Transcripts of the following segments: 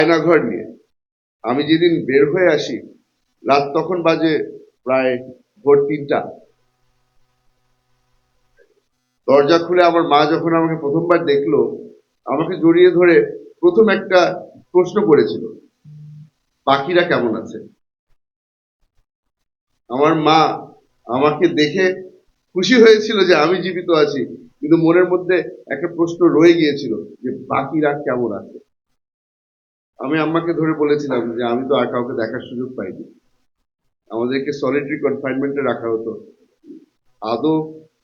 আয়নাঘর নিয়ে আমি যেদিন বের হয়ে আসি, রাত তখন বাজে প্রায় ভোর 3টা। দরজা খুলে আমার মা যখন আমাকে প্রথমবার দেখলো, আমাকে জড়িয়ে ধরে প্রথম একটা প্রশ্ন করেছিল, বাকিরা কেমন আছে। আমার মা আমাকে দেখে খুশি হয়েছিল যে আমি জীবিত আছি, কিন্তু মনের মধ্যে একটা প্রশ্ন রয়ে গিয়েছিল যে বাকিরা কেমন আছে। আমি আম্মাকে ধরে বলেছিলাম যে আমি তো আর কাউকে দেখার সুযোগ পাইনি, আমাদেরকে সলিটারি কনফাইনমেন্টে রাখা হতো, আদৌ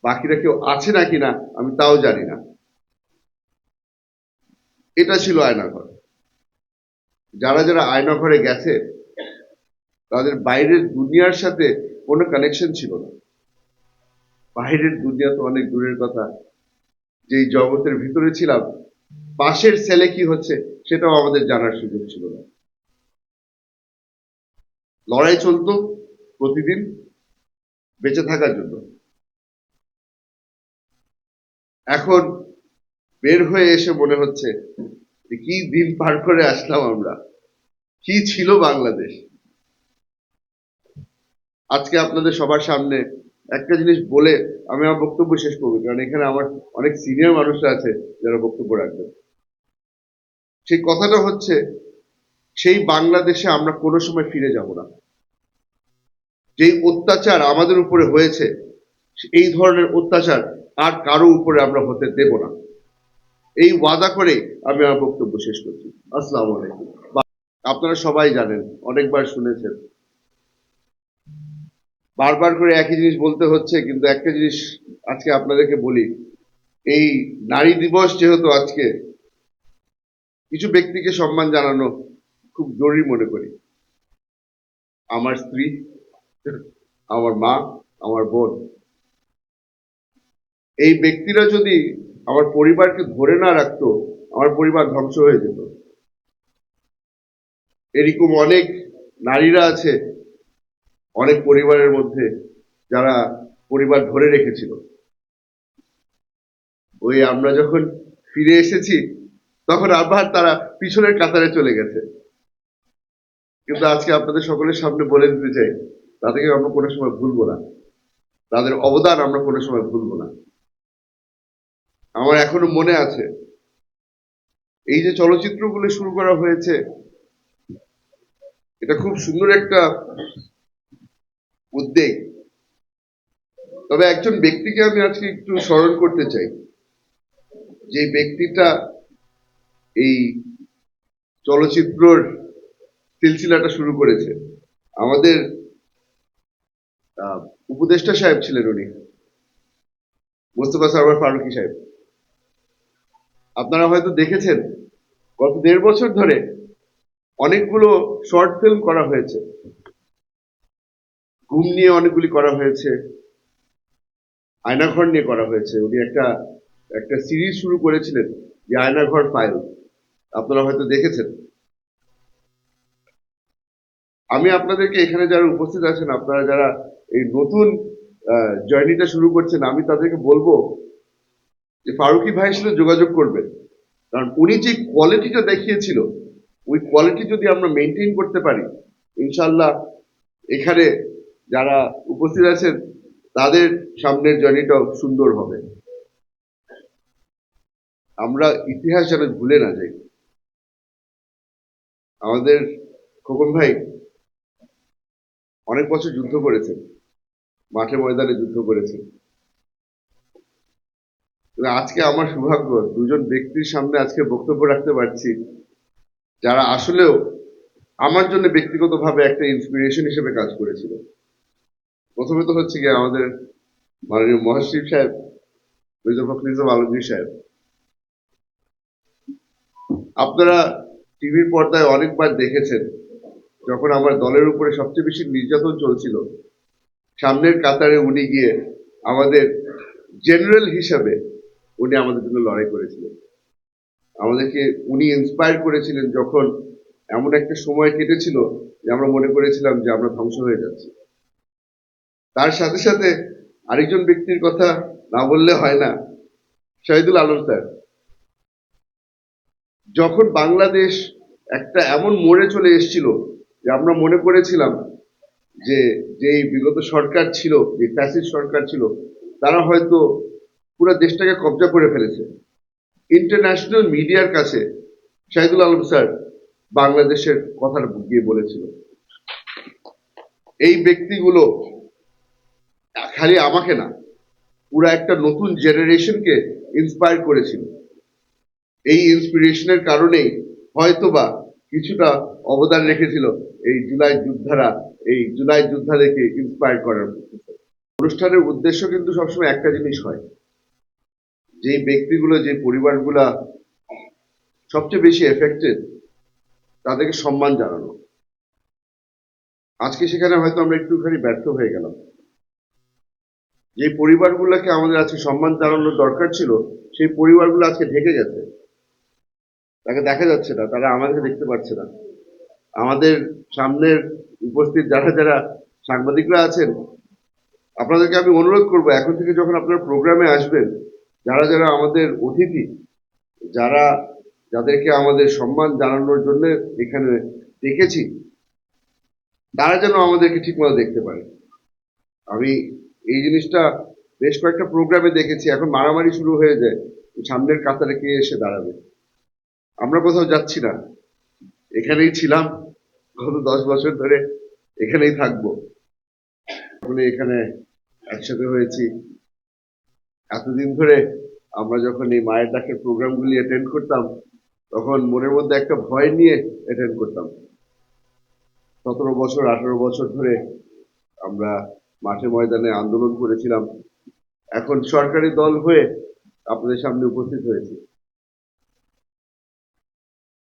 বাকিরা কেউ আছে নাকি না আমি তাও জানি না। এটা ছিল আয়নাঘর। যারা যারা আয়নাঘরে গেছে তাদের বাইরের দুনিয়ার সাথে কোনো কানেকশন ছিল না। বাইরের দুনিয়া তো অনেক দূরের কথা, যেই জগতের ভিতরে ছিলাম পাশের সেলে কি হচ্ছে সেটাও আমাদের জানার সুযোগ ছিল না। লড়াই চলতো প্রতিদিন বেঁচে থাকার জন্য। এখন বের হয়ে এসে মনে হচ্ছে যে কি দিন পার করে আসলাম আমরা, কি ছিল বাংলাদেশ। আজকে আপনাদের সবার সামনে একটা জিনিস বলে আমি আমার বক্তব্য শেষ করবো, কারণ এখানে আমার অনেক সিনিয়র মানুষরা আছে যারা বক্তব্য রাখবে। সেই কথাটা হচ্ছে, সেই বাংলাদেশে আমরা কোনো সময় ফিরে যাব না। যেই অত্যাচার আমাদের উপরে হয়েছে, এই ধরনের অত্যাচার আর কারো উপরে আমরা হতে দেব না। এই ওয়াদা করে আমি আমার বক্তব্য শেষ করছি। আসসালামু আলাইকুম। আপনারা সবাই জানেন, অনেকবার শুনেছেন, বারবার করে একই জিনিস বলতে হচ্ছে, কিন্তু একটা জিনিস আজকে আপনাদেরকে বলি। এই নারী দিবস যেহেতু আজকে, কিছু ব্যক্তিকে সম্মান জানানো খুব জরুরি মনে করি। আমার স্ত্রী, আমার মা, আমার বোন, এই ব্যক্তিরা যদি আমার পরিবারকে ধরে না রাখতো, আমার পরিবার ধ্বংস হয়ে যেত। এরকম অনেক নারীরা আছে অনেক পরিবারের মধ্যে যারা পরিবার ধরে রেখেছিল। ওই আমরা যখন ফিরে এসেছি তখন আবার তারা পিছনের কাতারে চলে গেছে। কিন্তু আজকে আপনাদের সকলের সামনে বলে দিতে চাই, তাদেরকে আমরা কোনো সময় ভুলবো না, তাদের অবদান আমরা কোনো সময় ভুলবো না। আমার এখনো মনে আছে, এই যে চলচ্চিত্রগুলো শুরু করা হয়েছে, এটা খুব সুন্দর একটা উদ্যোগ। তবে একজন ব্যক্তিকে আমি আজকে একটু স্মরণ করতে চাই, যে ব্যক্তিটা এই চলচ্চিত্রর সিলসিলাটা শুরু করেছে। আমাদের উপদেষ্টা সাহেব ছিলেন উনি, মোস্তফা সরওয়ার ফারুকী সাহেব। আপনারা হয়তো দেখেছেন গত 1.5 বছর ধরে অনেকগুলো শর্ট ফিল্ম করা হয়েছে, ঘুম নিয়ে অনেকগুলি করা হয়েছে, আয়নাঘর নিয়ে করা হয়েছে। উনি একটা একটা সিরিজ শুরু করেছিলেন, যে আয়নাঘর ফাইল, আপনারা হয়তো দেখেছেন। আমি আপনাদেরকে এখানে যারা উপস্থিত আছেন, আপনারা যারা এই নতুন জার্নিটা শুরু করছেন, আমি তাদেরকে বলবো যে ফারুকী ভাইয়ের সাথে যোগাযোগ করবেন। কারণ উনি যে কোয়ালিটিটা দেখিয়েছিল, ওই কোয়ালিটি যদি আমরা মেনটেন করতে পারি, ইনশাল্লাহ এখানে যারা উপস্থিত আছেন তাদের সামনের জার্নিটাও সুন্দর হবে। আমরা ইতিহাস যেন ভুলে না যাই। আমাদের খোকন ভাই অনেক বছর যুদ্ধ করেছেন, মাঠে ময়দানে যুদ্ধ করেছেন। আজকে আমার সৌভাগ্য দুজন ব্যক্তির সামনে আজকে বক্তব্য রাখতে পারছি, যারা আসলেও আমার জন্য ব্যক্তিগতভাবে একটা ইন্সপিরেশন হিসেবে কাজ করেছিল। প্রথমে তো হচ্ছে গিয়ে আমাদের মাননীয় মহাশিব সাহেব, মির্জা ফখরুল ইসলাম আলমগীর সাহেব। আপনারা টিভির পর্দায় অনেকবার দেখেছেন, যখন আমার দলের উপরে সবচেয়ে বেশি নির্যাতন চলছিল, সামনের কাতারে উনি গিয়ে আমাদের জেনারেল হিসাবে উনি আমাদের জন্য লড়াই করেছিলেন। আমাদেরকে উনি ইন্সপায়ার করেছিলেন যখন এমন একটা সময় কেটেছিল যে আমরা মনে করেছিলাম যে আমরা ধ্বংস হয়ে যাচ্ছি। তার সাথে সাথে আরেকজন ব্যক্তির কথা না বললে হয় না, শহীদুল আলম স্যার। যখন বাংলাদেশ একটা এমন মোড়ে চলে এসেছিল যে আমরা মনে করেছিলাম যে যেই বিগত সরকার ছিল, যে ফ্যাসিস্ট সরকার ছিল, তারা হয়তো পুরো দেশটাকে কবজা করে ফেলেছে। ইন্টারন্যাশনাল মিডিয়ার কাছে শাহিদুল আলম স্যার বাংলাদেশের কথাটা গিয়ে বলেছিল। এই ব্যক্তিগুলো খালি আমাকে না, পুরো একটা নতুন জেনারেশনকে ইন্সপায়ার করেছিল। এই ইন্সপিরেশনের কারণেই হয়তোবা কিছুটা অবদান রেখেছিল এই জুলাই যোদ্ধাদেরকে ইন্সপায়ার করার। অনুষ্ঠানের উদ্দেশ্য কিন্তু সবসময় একটা জিনিস হয়, যে ব্যক্তিগুলো, যে পরিবারগুলা সবচেয়ে বেশি এফেক্টেড, তাদেরকে সম্মান জানানো। আজকে সেখানে হয়তো আমরা একটুখানি ব্যর্থ হয়ে গেলাম। যে পরিবারগুলোকে আমাদের আজকে সম্মান জানানোর দরকার ছিল, সেই পরিবারগুলো আজকে ঢেকে গেছে, তাকে দেখা যাচ্ছে না, তারা আমাদেরকে দেখতে পাচ্ছে না। আমাদের সামনের উপস্থিত যারা যারা সাংবাদিকরা আছেন, আপনাদেরকে আমি অনুরোধ করবো, এখন থেকে যখন আপনারা প্রোগ্রামে আসবেন, যারা যারা আমাদের অতিথি, যাদেরকে আমাদের সম্মান জানানোর জন্য এখানে ডেকেছি, তারা যেন আমাদেরকে ঠিকমতো দেখতে পারে। আমি এই জিনিসটা বেশ কয়েকটা প্রোগ্রামে দেখেছি, এখন মারামারি শুরু হয়ে যায় সামনের কাতারে কে এসে দাঁড়াবে। আমরা কোথাও যাচ্ছি না, এখানেই ছিলাম গত 10 বছর ধরে, এখানেই থাকবো। এখানে একসাথে হয়েছি এতদিন ধরে। আমরা যখন এই মায়ের ডাকের প্রোগ্রামগুলি অ্যাটেন্ড করতাম, তখন মনের মধ্যে একটা ভয় নিয়ে অ্যাটেন্ড করতাম। 17 বছর 18 বছর ধরে আমরা মাঠে ময়দানে আন্দোলন করেছিলাম, এখন সরকারি দল হয়ে আপনাদের সামনে উপস্থিত হয়েছি।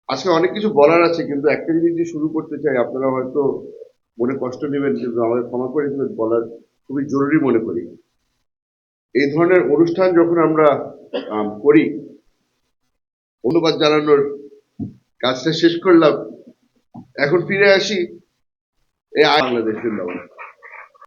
আজকে অনেক কিছু বলার আছে, কিন্তু একটা জিনিস দিয়ে শুরু করতে চাই, আপনারা হয়তো মনে কষ্ট নেবেন, কিন্তু আমাদের ক্ষমা করে দেবেন, বলার খুবই জরুরি মনে করি। এই ধরনের অনুষ্ঠান যখন আমরা করি, ধন্যবাদ জানানোর কাজটা শেষ করলাম, এখন ফিরে আসি এই বাংলাদেশ জিন্দাবাদ।